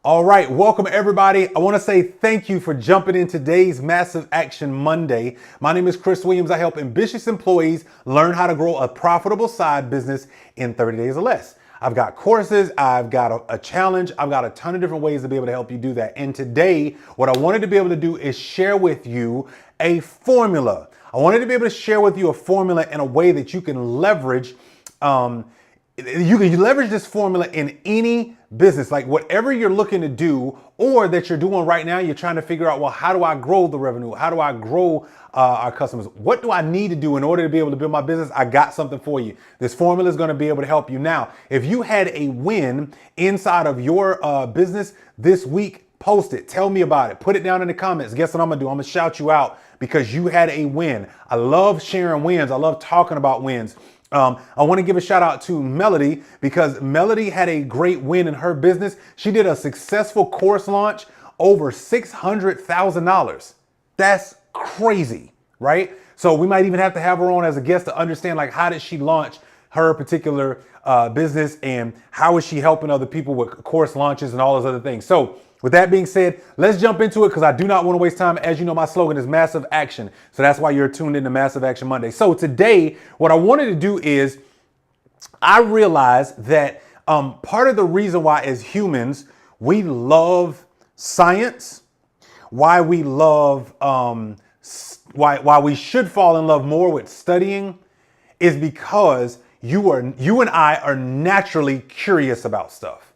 All right, welcome everybody. I want to say thank you for jumping in today's Massive Action Monday. My name is Chris Williams. I help ambitious employees learn how to grow a profitable side business in 30 days or less. I've got courses, I've got a challenge, I've got a ton of different ways to be able to help you do that. And today, what I wanted to be able to do is share with you a formula. I wanted to be able to share with you a formula in a way that you can leverage you can leverage this formula in any business, like whatever you're looking to do or that you're doing right now. You're trying to figure out, well, how do I grow the revenue? How do I grow our customers? What do I need to do in order to be able to build my business? I got something for you. This formula is going to be able to help you. Now, if you had a win inside of your business this week, post it. Tell me about it. Put it down in the comments. Guess what I'm going to do? I'm going to shout you out because you had a win. I love sharing wins. I love talking about wins. I want to give a shout out to Melody because Melody had a great win in her business. She did a successful course launch, over $600,000. That's crazy, right? So we might even have to have her on as a guest to understand, like, how did she launch her particular business and how is she helping other people with course launches and all those other things. So with that being said, let's jump into it because I do not want to waste time. As you know, my slogan is massive action. So that's why you're tuned into Massive Action Monday. So today, what I wanted to do is I realized that part of the reason why as humans, we love science, why we love, why we should fall in love more with studying is because you and I are naturally curious about stuff.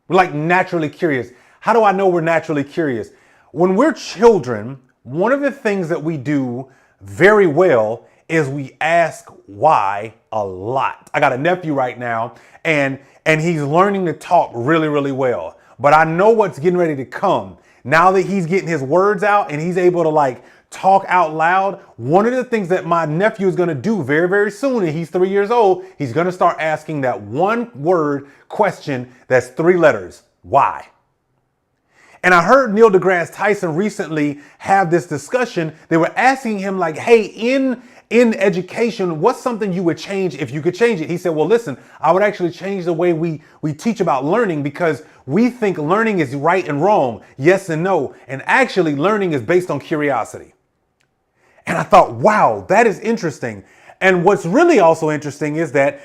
We're like naturally curious. How do I know we're naturally curious? When we're children, one of the things that we do very well is we ask why a lot. I got a nephew right now and he's learning to talk really, really well. But I know what's getting ready to come. Now that he's getting his words out and he's able to like talk out loud, one of the things that my nephew is going to do very, very soon, and he's 3 years old, he's going to start asking that one word question that's 3 letters. Why? And I heard Neil deGrasse Tyson recently have this discussion. They were asking him like, hey, in education, what's something you would change if you could change it? He said, well, listen, I would actually change the way we teach about learning because we think learning is right and wrong, yes and no. And actually learning is based on curiosity. And I thought, wow, that is interesting. And what's really also interesting is that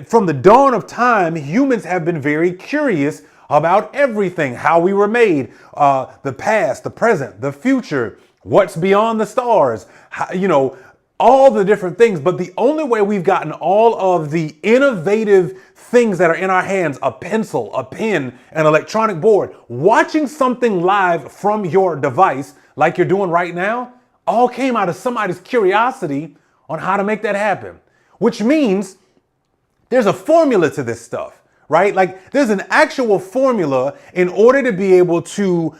from the dawn of time, humans have been very curious about everything, how we were made, the past, the present, the future, what's beyond the stars, how, all the different things. But the only way we've gotten all of the innovative things that are in our hands, a pencil, a pen, an electronic board, watching something live from your device like you're doing right now, all came out of somebody's curiosity on how to make that happen, which means there's a formula to this stuff, right? Like there's an actual formula in order to be able to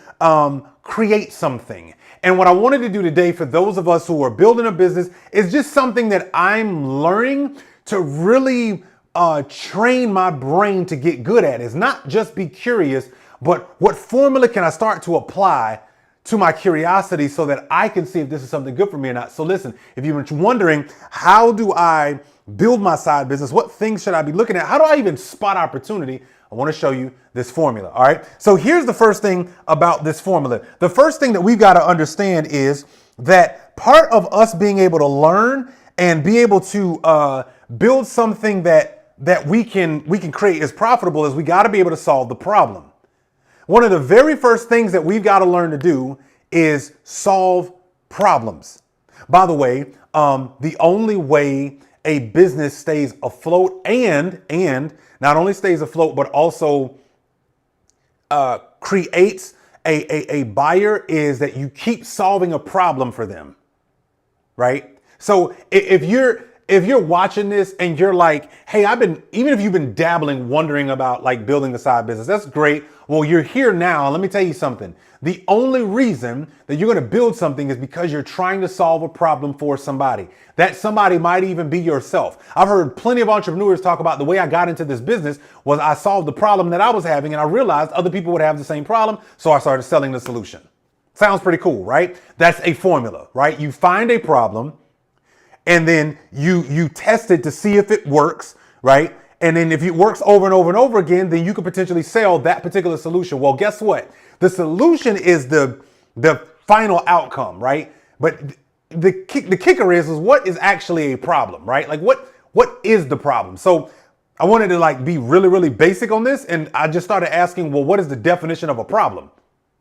create something. And what I wanted to do today for those of us who are building a business is just something that I'm learning to really train my brain to get good at. It's not just be curious, but what formula can I start to apply to my curiosity so that I can see if this is something good for me or not. So listen, if you're wondering, how do I build my side business? What things should I be looking at? How do I even spot opportunity? I want to show you this formula. All right. So here's the first thing about this formula. The first thing that we've got to understand is that part of us being able to learn and be able to build something that we can create is profitable is we got to be able to solve the problem. One of the very first things that we've got to learn to do is solve problems. By the way, the only way a business stays afloat and not only stays afloat, but also creates a buyer is that you keep solving a problem for them, right? So if you're watching this and you're like, hey, even if you've been dabbling, wondering about like building a side business, that's great. Well, you're here now. Let me tell you something. The only reason that you're going to build something is because you're trying to solve a problem for somebody. That somebody might even be yourself. I've heard plenty of entrepreneurs talk about the way I got into this business was I solved the problem that I was having and I realized other people would have the same problem. So I started selling the solution. Sounds pretty cool, right? That's a formula, right? You find a problem and then you test it to see if it works, right? And then if it works over and over and over again, then you could potentially sell that particular solution. Well, guess what? The solution is the final outcome, right? But the kicker is what is actually a problem, right? Like what is the problem? So I wanted to like be really, really basic on this. And I just started asking, well, what is the definition of a problem,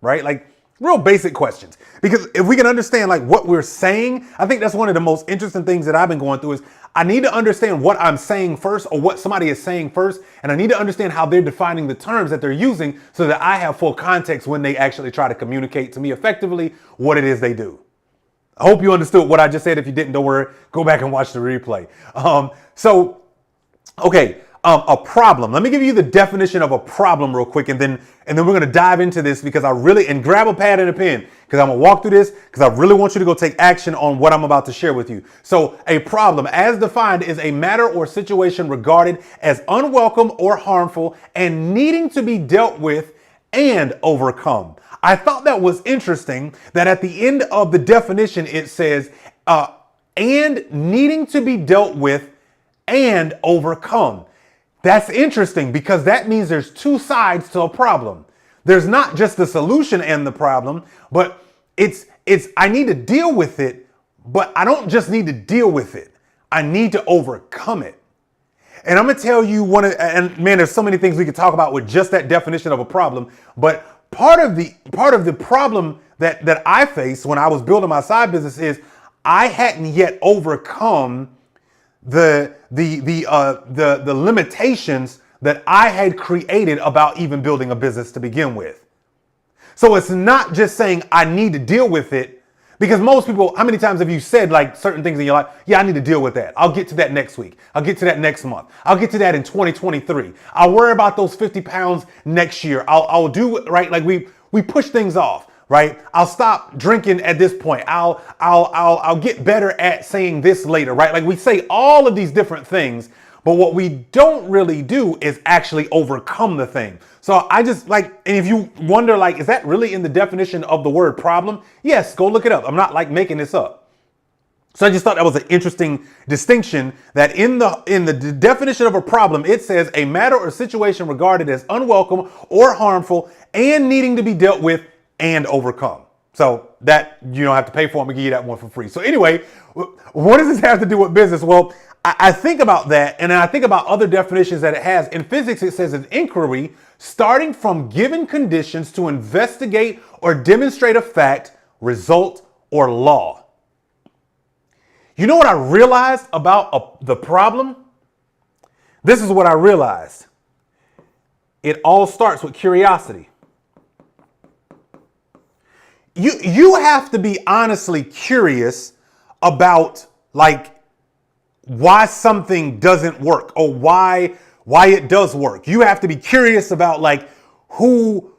right? Like real basic questions. Because if we can understand like what we're saying, I think that's one of the most interesting things that I've been going through is I need to understand what I'm saying first or what somebody is saying first. And I need to understand how they're defining the terms that they're using so that I have full context when they actually try to communicate to me effectively what it is they do. I hope you understood what I just said. If you didn't, don't worry, go back and watch the replay. A problem. Let me give you the definition of a problem real quick, and then we're going to dive into this because and grab a pad and a pen because I'm going to walk through this because I really want you to go take action on what I'm about to share with you. So a problem, as defined, is a matter or situation regarded as unwelcome or harmful and needing to be dealt with and overcome. I thought that was interesting that at the end of the definition, it says, and needing to be dealt with and overcome. That's interesting because that means there's two sides to a problem. There's not just the solution and the problem, but it's I need to deal with it, but I don't just need to deal with it. I need to overcome it. And I'm going to tell you and man, there's so many things we could talk about with just that definition of a problem, but part of the problem that I faced when I was building my side business is I hadn't yet overcome the limitations that I had created about even building a business to begin with. So it's not just saying I need to deal with it, because most people, how many times have you said like certain things in your life? Yeah, I need to deal with that. I'll get to that next week. I'll get to that next month. I'll get to that in 2023. I'll worry about those 50 pounds next year. I'll do it, right? Like we push things off. Right? I'll stop drinking at this point. I'll get better at saying this later, right? Like we say all of these different things, but what we don't really do is actually overcome the thing. So I just and if you wonder, like, is that really in the definition of the word problem? Yes, go look it up. I'm not like making this up. So I just thought that was an interesting distinction that in the definition of a problem, it says a matter or situation regarded as unwelcome or harmful and needing to be dealt with and overcome. So that you don't have to pay for. I'm gonna give you that one for free. So anyway, what does this have to do with business? Well, I think about that, and then I think about other definitions that it has. In physics, it says an inquiry starting from given conditions to investigate or demonstrate a fact, result, or law. You know what I realized about the problem? This is what I realized. It all starts with curiosity. You have to be honestly curious about like why something doesn't work or why it does work. You have to be curious about like who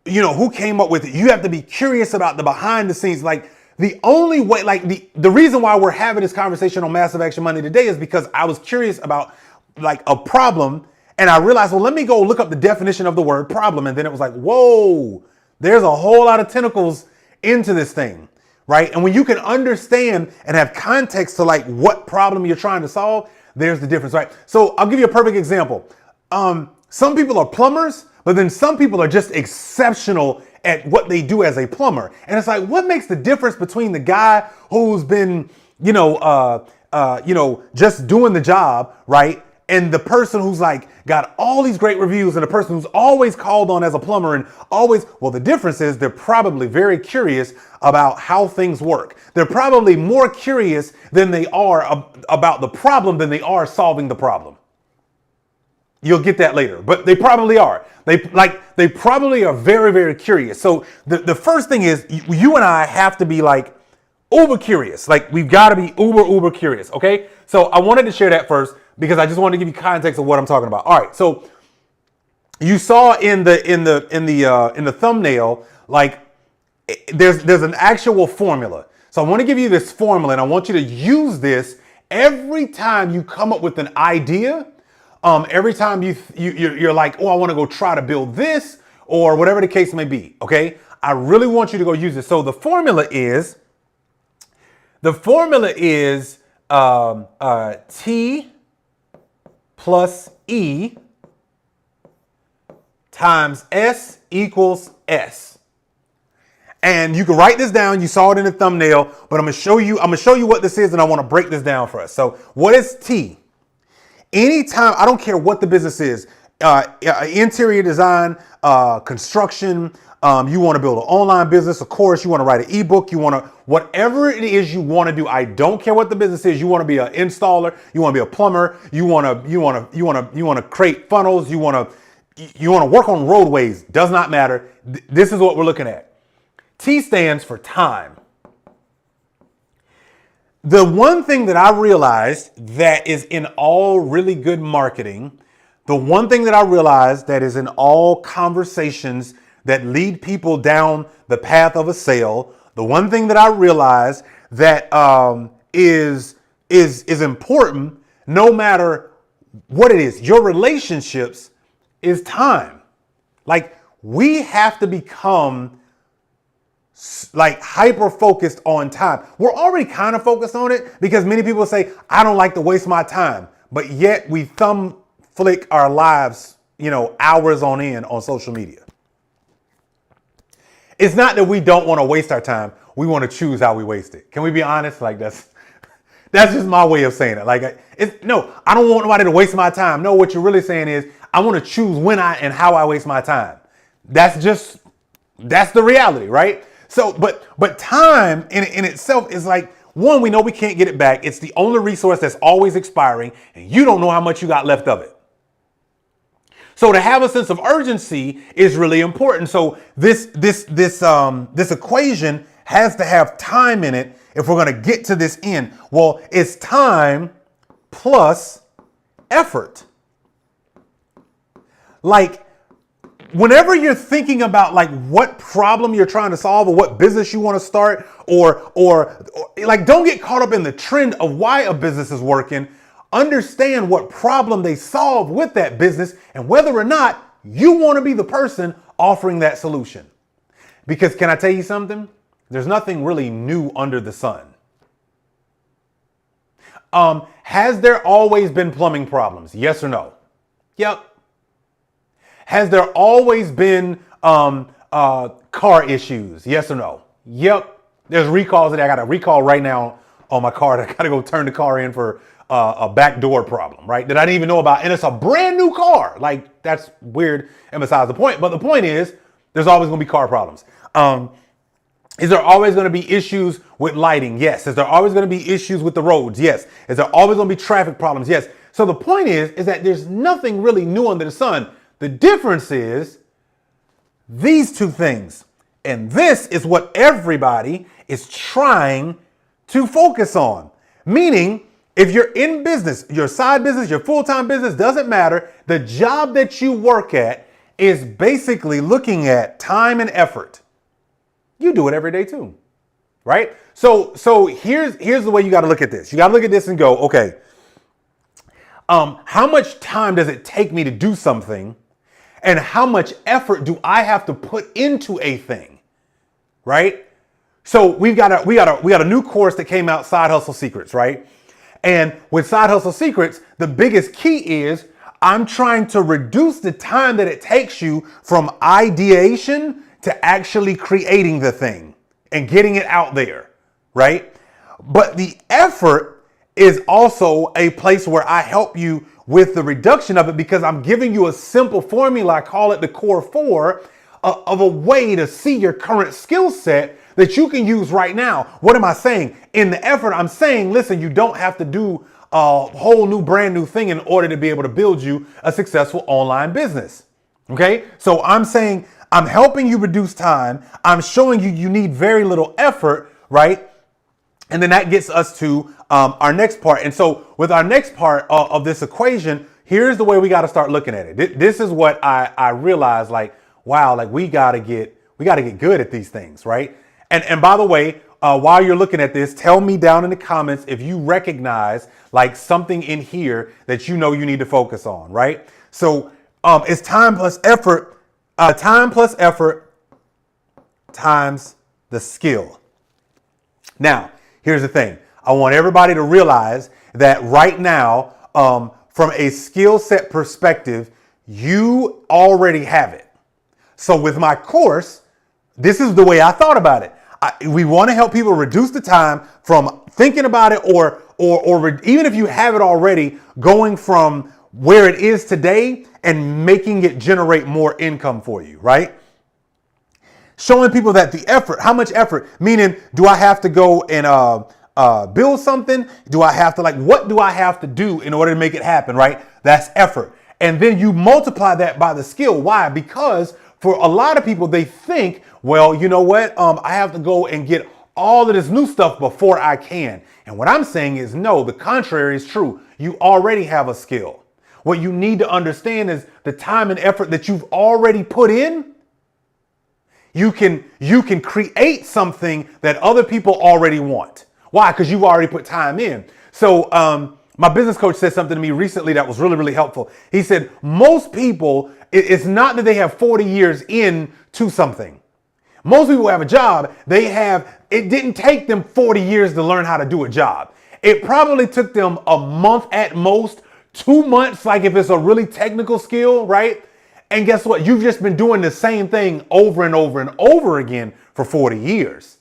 came up with it. You have to be curious about the behind the scenes. Like the only way, like the reason why we're having this conversation on Massive Action Monday today is because I was curious about like a problem, and I realized, well, let me go look up the definition of the word problem. And then it was like, whoa, there's a whole lot of tentacles into this thing, right? And when you can understand and have context to like what problem you're trying to solve, there's the difference, right? So I'll give you a perfect example. Some people are plumbers, but then some people are just exceptional at what they do as a plumber. And it's like, what makes the difference between the guy who's been, just doing the job, right? And the person who's like got all these great reviews and the person who's always called on as a plumber and always, well, the difference is they're probably very curious about how things work. They're probably more curious than they are about the problem than they are solving the problem. You'll get that later, but they probably are. They probably are very, very curious. So the first thing is you and I have to be like uber curious. Like we've got to be uber curious. Okay. So I wanted to share that first because I just wanted to give you context of what I'm talking about. All right. So you saw in the thumbnail, like there's an actual formula. So I want to give you this formula and I want you to use this every time you come up with an idea. Every time you're like, oh, I want to go try to build this or whatever the case may be. Okay. I really want you to go use it. So the formula is T plus E times S equals S. And you can write this down. You saw it in the thumbnail, but I'm going to show you what this is, and I want to break this down for us. So what is T? Anytime, I don't care what the business is, interior design, construction, you want to build an online business, of course, you want to write an ebook, you want to, whatever it is you want to do. I don't care what the business is. You want to be an installer, you want to be a plumber, you want to create funnels, you want to work on roadways, does not matter. This is what we're looking at. T stands for time. The one thing that I realized that is in all really good marketing, the one thing that I realized that is in all conversations that lead people down the path of a sale, the one thing that I realized that is important, no matter what it is, your relationships, is time. Like, we have to become like hyper focused on time. We're already kind of focused on it because many people say, I don't like to waste my time, but yet we thumb flick our lives, hours on end on social media. It's not that we don't want to waste our time. We want to choose how we waste it. Can we be honest? Like, that's just my way of saying it. Like, no, I don't want nobody to waste my time. No, what you're really saying is I want to choose when and how I waste my time. That's the reality, right? So, but time in itself is like, one, we know we can't get it back. It's the only resource that's always expiring, and you don't know how much you got left of it. So to have a sense of urgency is really important. So this equation has to have time in it if we're going to get to this end. Well, it's time plus effort. Like, whenever you're thinking about like what problem you're trying to solve or what business you want to start, or like, don't get caught up in the trend of why a business is working. Understand what problem they solve with that business and whether or not you want to be the person offering that solution. Because can I tell you something? There's nothing really new under the sun. Has there always been plumbing problems? Yes or no? Yep. Has there always been car issues? Yes or no? Yep. There's recalls today. I got a recall right now on my car. I got to go turn the car in for a backdoor problem, right? That I didn't even know about. And it's a brand new car. Like, that's weird and besides the point. But the point is, there's always going to be car problems. Is there always going to be issues with lighting? Yes. Is there always going to be issues with the roads? Yes. Is there always going to be traffic problems? Yes. So the point is that there's nothing really new under the sun. The difference is these two things. And this is what everybody is trying to focus on. Meaning, if you're in business, your side business, your full-time business, doesn't matter. The job that you work at is basically looking at time and effort. You do it every day too, right? So here's the way you got to look at this. You got to look at this and go, okay, how much time does it take me to do something? And how much effort do I have to put into a thing, right? So we got a new course that came out, Side Hustle Secrets, right? And with Side Hustle Secrets, the biggest key is I'm trying to reduce the time that it takes you from ideation to actually creating the thing and getting it out there, right? But the effort is also a place where I help you with the reduction of it, because I'm giving you a simple formula. I call it the core 4 of a way to see your current skill set that you can use right now. What am I saying? In the effort, I'm saying, listen, you don't have to do a whole new brand new thing in order to be able to build you a successful online business. Okay. So I'm saying I'm helping you reduce time. I'm showing you need very little effort, right? And then that gets us to our next part. And so with our next part of this equation, here's the way we got to start looking at it. This is what I realized, like, wow, like we got to get good at these things, right? And by the way, while you're looking at this, tell me down in the comments if you recognize like something in here that you know you need to focus on, right? So it's time plus effort times the skill. Now, here's the thing. I want everybody to realize that right now, from a skill set perspective, you already have it. So with my course, this is the way I thought about it. We want to help people reduce the time from thinking about it or even if you have it already, going from where it is today and making it generate more income for you, right? Showing people that the effort, how much effort, meaning do I have to go and build something? Do I have to what do I have to do in order to make it happen, right? That's effort. And then you multiply that by the skill. Why? Because for a lot of people, they think, well, you know what? I have to go and get all of this new stuff before I can. And what I'm saying is no, the contrary is true. You already have a skill. What you need to understand is the time and effort that you've already put in. You can create something that other people already want. Why? Because you've already put time in. So my business coach said something to me recently that was really, really helpful. He said, most people, it's not that they have 40 years into something. Most people have a job. It didn't take them 40 years to learn how to do a job. It probably took them a month at most, 2 months, like if it's a really technical skill, right? And guess what? You've just been doing the same thing over and over and over again for 40 years.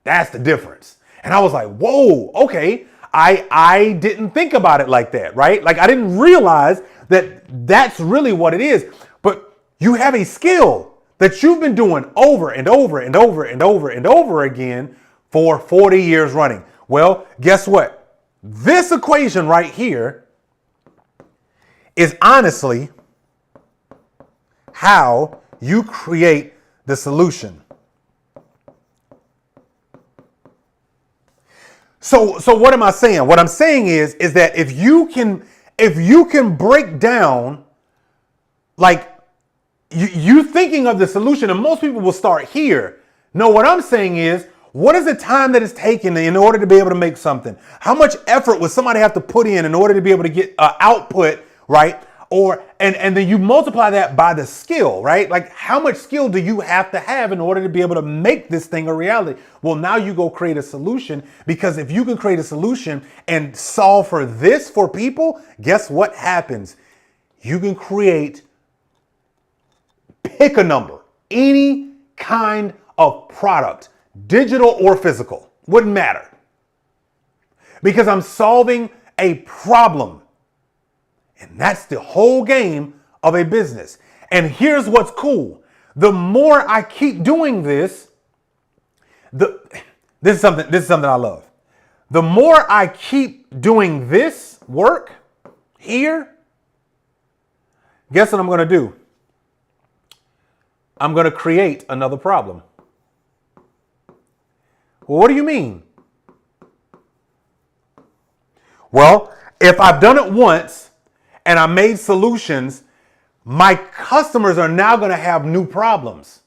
That's the difference. And I was like, whoa, okay. I didn't think about it like that, right? Like I didn't realize that that's really what it is. But you have a skill that you've been doing over and over and over and over and over again for 40 years running. Well, guess what? This equation right here is honestly how you create the solution. So what am I saying? What I'm saying is that if you can break down, like you thinking of the solution, and most people will start here. No, what I'm saying is, what is the time that it's taken in order to be able to make something? How much effort would somebody have to put in order to be able to get output, right? And then you multiply that by the skill, right? Like how much skill do you have to have in order to be able to make this thing a reality? Well, now you go create a solution, because if you can create a solution and solve for this for people, guess what happens? You can create, pick a number, any kind of product, digital or physical, wouldn't matter. Because I'm solving a problem. And that's the whole game of a business. And here's what's cool. The more I keep doing this, this is something I love. The more I keep doing this work here, guess what I'm going to do? I'm going to create another problem. Well, what do you mean? Well, if I've done it once and I made solutions, my customers are now going to have new problems.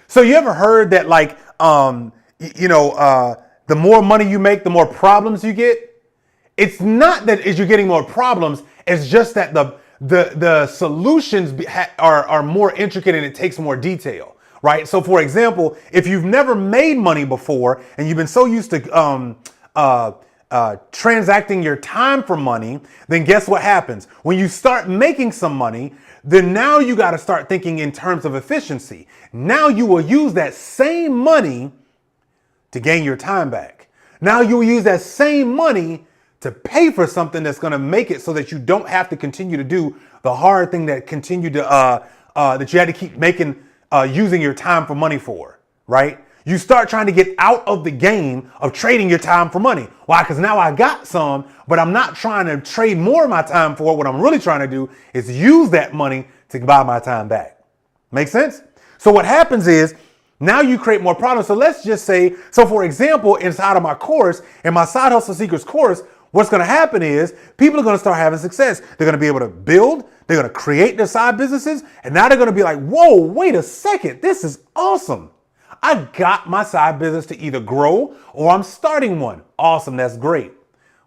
So you ever heard that the more money you make, the more problems you get? It's not that you're getting more problems. It's just that the solutions are more intricate and it takes more detail, right? So for example, if you've never made money before and you've been so used to transacting your time for money, then guess what happens? When you start making some money, then now you got to start thinking in terms of efficiency. Now you will use that same money to gain your time back. Now you will use that same money to pay for something that's going to make it so that you don't have to continue to do the hard thing that that you had to keep making, using your time for money for, right? You start trying to get out of the game of trading your time for money. Why? Because now I got some, but I'm not trying to trade more of my time for it. What I'm really trying to do is use that money to buy my time back. Make sense? So what happens is now you create more problems. So let's just say, for example, inside of my course, in my Side Hustle Secrets course, what's going to happen is people are going to start having success. They're going to be able to build, they're going to create their side businesses, and now they're going to be like, whoa, wait a second, this is awesome. I got my side business to either grow or I'm starting one. Awesome, that's great.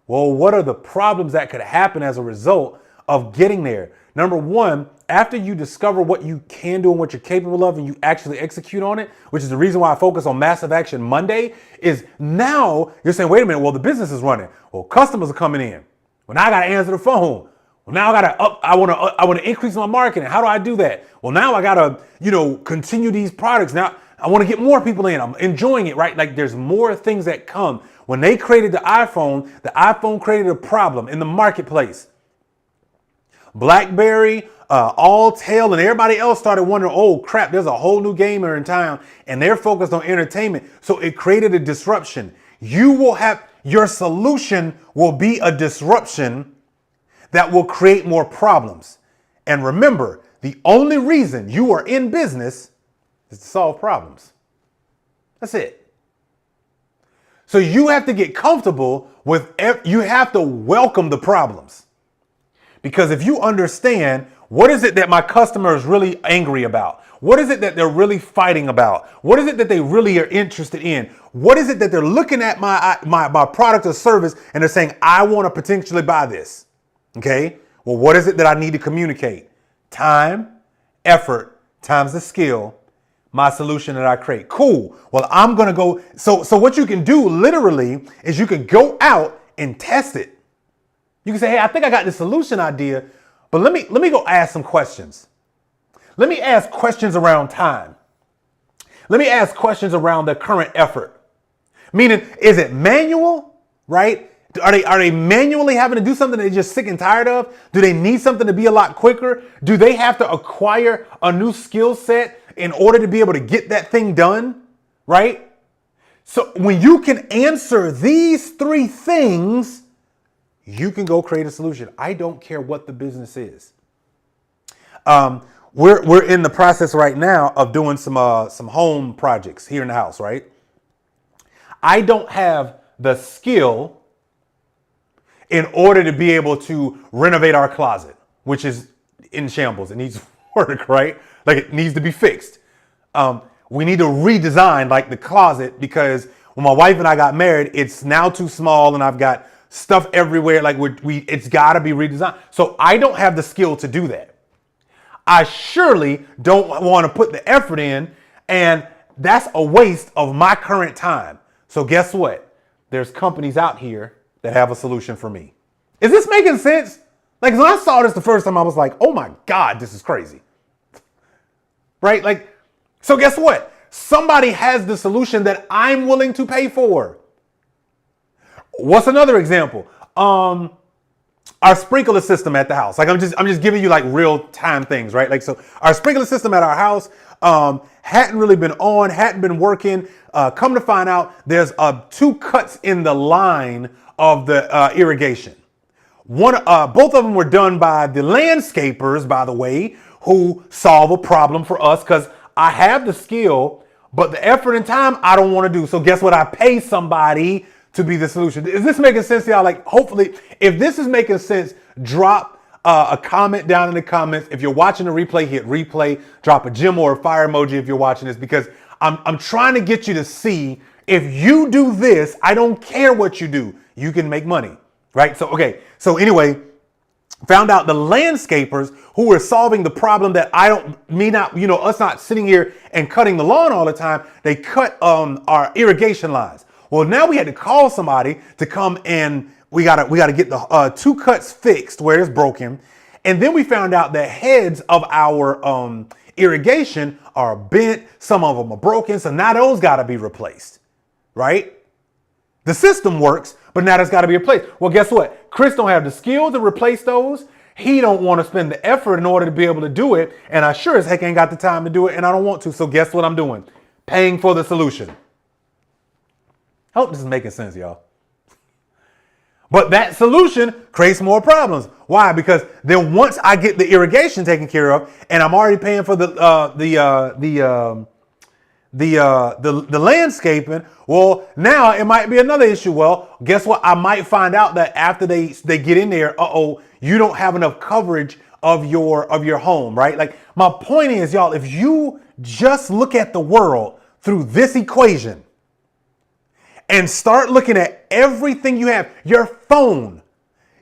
Well, what are the problems that could happen as a result of getting there? Number one, after you discover what you can do and what you're capable of and you actually execute on it, which is the reason why I focus on Massive Action Monday, is now you're saying, wait a minute, well, the business is running. Well, customers are coming in. Well, now I got to answer the phone. Well, now I want to increase my marketing. How do I do that? Well, now I got to, continue these products. Now I want to get more people in. I'm enjoying it, right? Like there's more things that come. When they created the iPhone created a problem in the marketplace. BlackBerry, Alltel, and everybody else started wondering, oh crap, there's a whole new gamer in town and they're focused on entertainment. So it created a disruption. Your solution will be a disruption that will create more problems. And remember, the only reason you are in business is to solve problems. That's it. So you have to get comfortable you have to welcome the problems. Because if you understand, what is it that my customer is really angry about? What is it that they're really fighting about? What is it that they really are interested in? What is it that they're looking at my product or service and they're saying, I want to potentially buy this? Okay. Well, what is it that I need to communicate? Time, effort, times the skill, my solution that I create. Cool. Well, I'm going to go. So what you can do literally is you can go out and test it. You can say, hey, I think I got the solution idea, but let me go ask some questions. Let me ask questions around time. Let me ask questions around the current effort. Meaning, is it manual, right? Are they manually having to do something they're just sick and tired of? Do they need something to be a lot quicker? Do they have to acquire a new skill set in order to be able to get that thing done, right? So when you can answer these three things, you can go create a solution. I don't care what the business is. We're in the process right now of doing some home projects here in the house, right? I don't have the skill in order to be able to renovate our closet, which is in shambles. It needs work, right? Like it needs to be fixed. We need to redesign like the closet because when my wife and I got married, it's now too small and I've got stuff everywhere. Like it's got to be redesigned. So I don't have the skill to do that. I surely don't want to put the effort in, and that's a waste of my current time. So guess what? There's companies out here that have a solution for me. Is this making sense? Like when I saw this the first time, I was like, oh my God, this is crazy. Right? Like, so guess what? Somebody has the solution that I'm willing to pay for. What's another example? Our sprinkler system at the house. Like I'm just giving you like real time things, right? Like, so our sprinkler system at our house hadn't really been on, hadn't been working. Come to find out, there's 2 cuts in the line of the irrigation. Both of them were done by the landscapers, by the way, who solve a problem for us because I have the skill, but the effort and time I don't want to do. So guess what? I pay somebody to be the solution. Is this making sense to y'all? Like, hopefully, if this is making sense, drop a comment down in the comments. If you're watching the replay, hit replay, drop a gem or a fire emoji if you're watching this, because I'm trying to get you to see if you do this, I don't care what you do, you can make money, right? So, okay. So anyway, found out the landscapers who were solving the problem that us not sitting here and cutting the lawn all the time, they cut our irrigation lines. Well, now we had to call somebody to come and we gotta get the 2 cuts fixed where it's broken. And then we found out the heads of our irrigation are bent. Some of them are broken. So now those gotta be replaced, right? The system works, but now that's gotta be replaced. Well, guess what? Chris don't have the skill to replace those. He don't want to spend the effort in order to be able to do it. And I sure as heck ain't got the time to do it. And I don't want to. So guess what I'm doing? Paying for the solution. Hope this is making sense, y'all. But that solution creates more problems. Why? Because then once I get the irrigation taken care of, and I'm already paying for the landscaping, well, now it might be another issue. Well, guess what? I might find out that after they get in there, you don't have enough coverage of your home, right? Like my point is, y'all, if you just look at the world through this equation, and start looking at everything you have, your phone.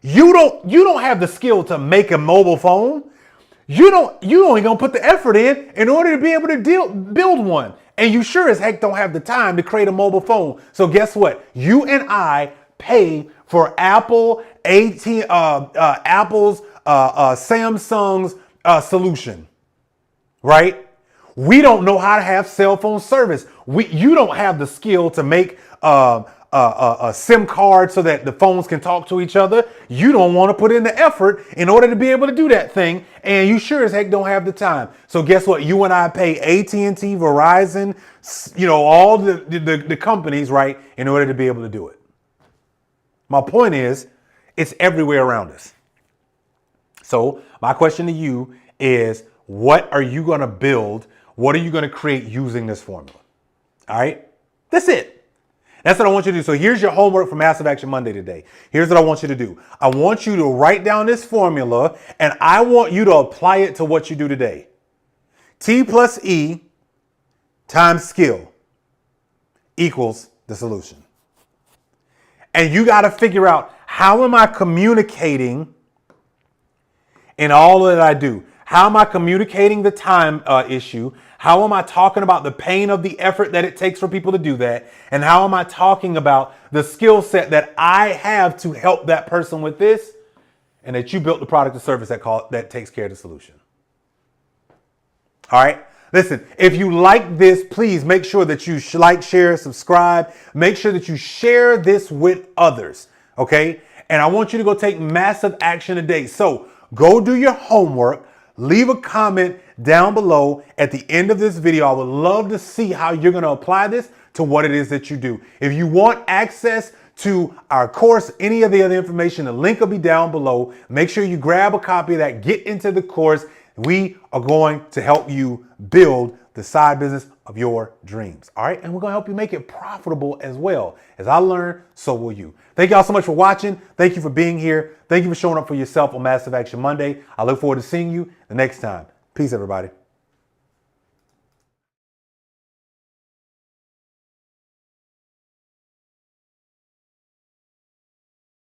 You don't have the skill to make a mobile phone. You ain't gonna put the effort in order to be able to build one. And you sure as heck don't have the time to create a mobile phone. So guess what? You and I pay for Apple, Apple's, Samsung's solution, right? We don't know how to have cell phone service. You don't have the skill to make a SIM card so that the phones can talk to each other. You don't want to put in the effort in order to be able to do that thing, and you sure as heck don't have the time. So guess what? You and I pay AT&T, Verizon, all the companies, right, in order to be able to do it. My point is, it's everywhere around us. So my question to you is, what are you going to build? What are you going to create using this formula? All right, that's it. That's what I want you to do. So here's your homework for Massive Action Monday today. Here's what I want you to do. I want you to write down this formula, and I want you to apply it to what you do today. T plus E times skill equals the solution. And you got to figure out, how am I communicating in all that I do? How am I communicating the time issue? How am I talking about the pain of the effort that it takes for people to do that? And how am I talking about the skill set that I have to help that person with this? And that you built the product or service that takes care of the solution. All right. Listen, if you like this, please make sure that you like, share, subscribe. Make sure that you share this with others. Okay. And I want you to go take massive action today. So go do your homework. Leave a comment down below at the end of this video. I would love to see how you're going to apply this to what it is that you do. If you want access to our course, any of the other information, the link will be down below. Make sure you grab a copy of that, get into the course. We are going to help you build the side business of your dreams. All right. And we're going to help you make it profitable as well. As I learn, so will you. Thank y'all so much for watching. Thank you for being here. Thank you for showing up for yourself on Massive Action Monday. I look forward to seeing you the next time. Peace, everybody.